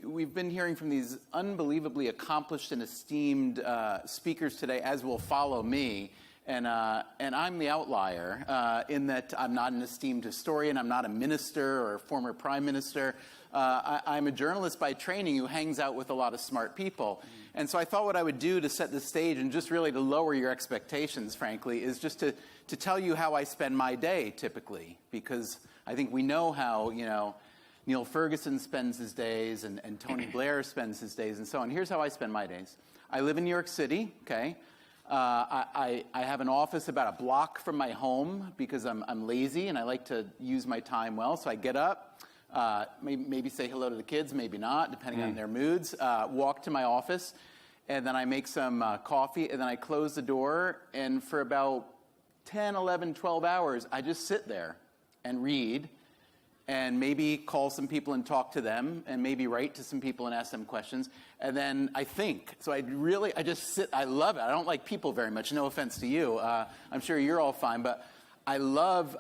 We've been hearing from these unbelievably accomplished and esteemed speakers today, as will follow me. And I'm the outlier in that I'm not an esteemed historian. I'm not a minister or a former prime minister. I'm a journalist by training who hangs out with a lot of smart people. And so I thought what I would do to set the stage and just really to lower your expectations, frankly, is just to tell you how I spend my day typically. Because I think we know how, Neil Ferguson spends his days and Tony Blair spends his days and so on. Here's how I spend my days. I live in New York City, okay? I have an office about a block from my home because I'm lazy and I like to use my time well. So I get up, maybe say hello to the kids, maybe not, depending on their moods, walk to my office, and then I make some coffee, and then I close the door, and for about 10, 11, 12 hours, I just sit there and read, and maybe call some people and talk to them, and maybe write to some people and ask them questions, and then I think. So I just sit, I love it. I don't like people very much, no offense to you. I'm sure you're all fine, but I love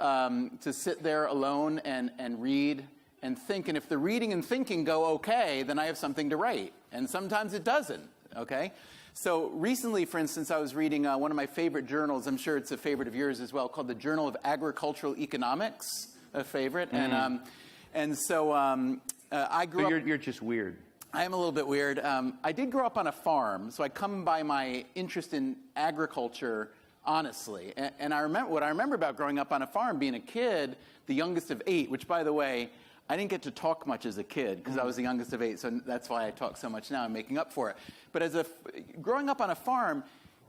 to sit there alone and read and think, and if the reading and thinking go okay, then I have something to write, and sometimes it doesn't, okay? So recently, for instance, I was reading one of my favorite journals, I'm sure it's a favorite of yours as well, called the Journal of Agricultural Economics. A favorite, and so I grew up. You're just weird. I am a little bit weird. I did grow up on a farm, so I come by my interest in agriculture honestly. And I remember what I remember about growing up on a farm, being a kid, the youngest of 8. Which, by the way, I didn't get to talk much as a kid because I was the youngest of 8. So that's why I talk so much now. I'm making up for it. But growing up on a farm,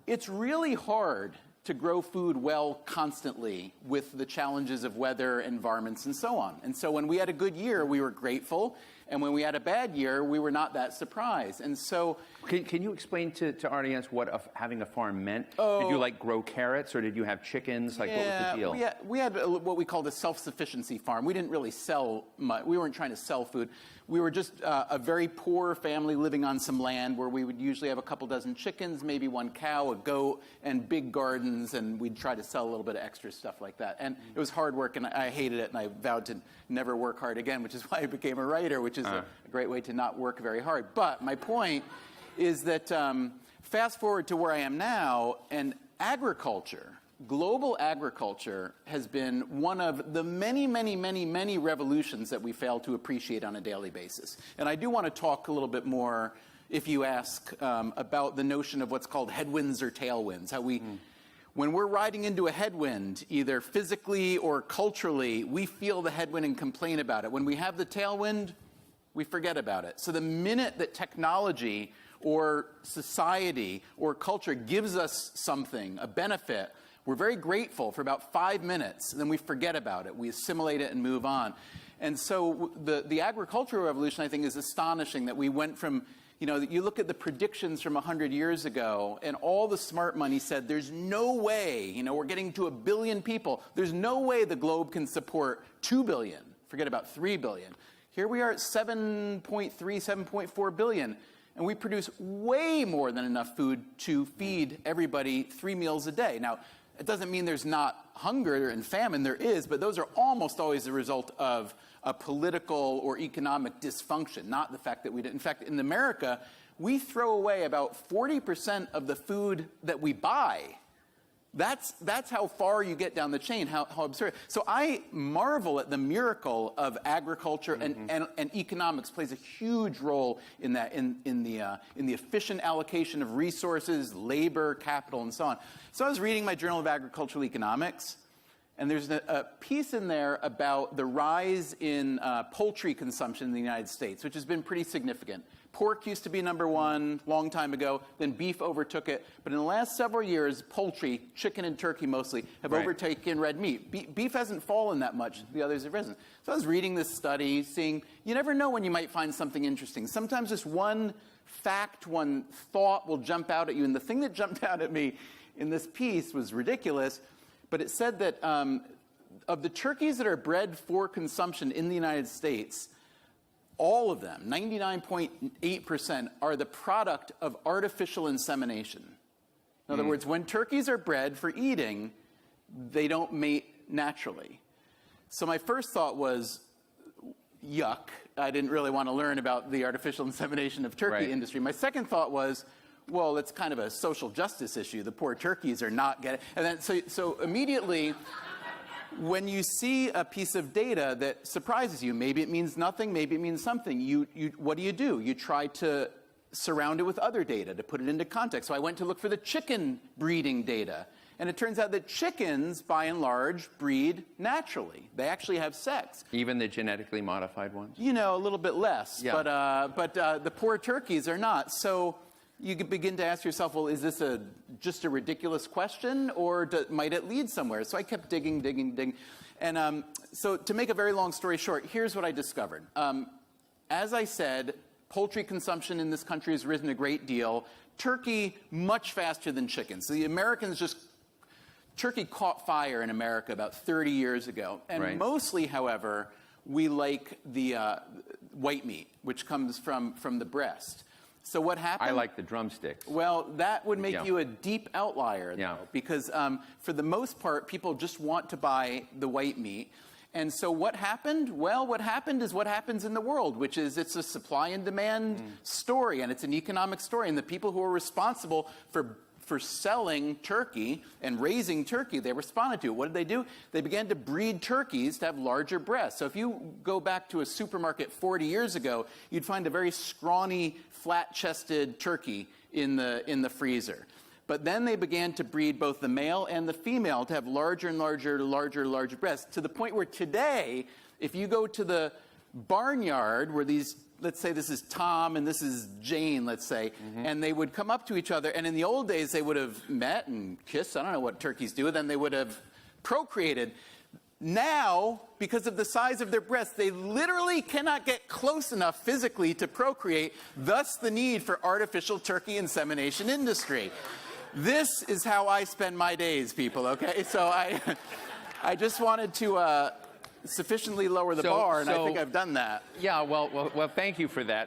it's really hard to grow food well constantly with the challenges of weather, environments, and so on. And so when we had a good year, we were grateful. And when we had a bad year, we were not that surprised. And so... Can you explain to our audience what having a farm meant? Did you grow carrots or did you have chickens? What was the deal? We had what we called a self-sufficiency farm. We didn't really sell much. We weren't trying to sell food. We were just a very poor family living on some land where we would usually have a couple dozen chickens, maybe 1 cow, a goat, and big gardens, and we'd try to sell a little bit of extra stuff like that. And it was hard work, and I hated it, and I vowed to never work hard again, which is why I became a writer, which is a great way to not work very hard. But my point is that fast forward to where I am now, and agriculture, global agriculture, has been one of the many, many, many, many revolutions that we fail to appreciate on a daily basis. And I do want to talk a little bit more, if you ask, about the notion of what's called headwinds or tailwinds, how we... When we're riding into a headwind, either physically or culturally, we feel the headwind and complain about it. When we have the tailwind, we forget about it. So the minute that technology or society or culture gives us something, a benefit, we're very grateful for about 5 minutes, and then we forget about it. We assimilate it and move on. And so the agricultural revolution, I think, is astonishing that we went from... you look at the predictions from 100 years ago, and all the smart money said, there's no way, we're getting to 1 billion people. There's no way the globe can support 2 billion. Forget about 3 billion. Here we are at 7.3, 7.4 billion, and we produce way more than enough food to feed everybody 3 meals a day. Now, it doesn't mean there's not hunger and famine. There is, but those are almost always the result of a political or economic dysfunction, not the fact that we did. In fact, in America, we throw away about 40% of the food that we buy. That's how far you get down the chain, how absurd. So I marvel at the miracle of agriculture, and economics plays a huge role in that, in the efficient allocation of resources, labor, capital, and so on. So I was reading my Journal of Agricultural Economics, and there's a piece in there about the rise in poultry consumption in the United States, which has been pretty significant. Pork used to be number 1 long time ago, then beef overtook it. But in the last several years, poultry, chicken and turkey mostly, have overtaken red meat. Beef hasn't fallen that much. The others have risen. So I was reading this study, seeing, you never know when you might find something interesting. Sometimes just one fact, one thought will jump out at you. And the thing that jumped out at me in this piece was ridiculous, but it said that of the turkeys that are bred for consumption in the United States, all of them, 99.8%, are the product of artificial insemination. In other words, when turkeys are bred for eating, they don't mate naturally. So my first thought was, yuck. I didn't really want to learn about the artificial insemination of turkey Right. industry. My second thought was, well, it's kind of a social justice issue. The poor turkeys are not getting, and then so immediately, when you see a piece of data that surprises you, maybe it means nothing, maybe it means something, what do? You try to surround it with other data to put it into context. So I went to look for the chicken breeding data. And it turns out that chickens, by and large, breed naturally. They actually have sex. Even the genetically modified ones? You know, a little bit less. Yeah. But the poor turkeys are not. So you could begin to ask yourself, well, is this just a ridiculous question, or might it lead somewhere? So I kept digging. And so to make a very long story short, here's what I discovered. As I said, poultry consumption in this country has risen a great deal. Turkey, much faster than chicken. So the Americans turkey caught fire in America about 30 years ago. And Right. mostly, however, we like the white meat, which comes from the breast. So what happened? I like the drumsticks. Well, that would make Yeah. you a deep outlier, though, Yeah. because for the most part, people just want to buy the white meat. And so what happened? Well, what happened is what happens in the world, which is it's a supply and demand story, and it's an economic story. And the people who are responsible for selling turkey and raising turkey, they responded to it. What did they do? They began to breed turkeys to have larger breasts. So if you go back to a supermarket 40 years ago, you'd find a very scrawny, flat-chested turkey in the freezer. But then they began to breed both the male and the female to have larger and larger breasts, to the point where today, if you go to the barnyard where these, let's say this is Tom and this is Jane, let's say, and they would come up to each other, and in the old days they would have met and kissed, I don't know what turkeys do, then they would have procreated. Now, because of the size of their breasts, they literally cannot get close enough physically to procreate, thus the need for artificial turkey insemination industry. This is how I spend my days, people, okay? So I just wanted to sufficiently lower the bar, and I think I've done that. Yeah, well, thank you for that.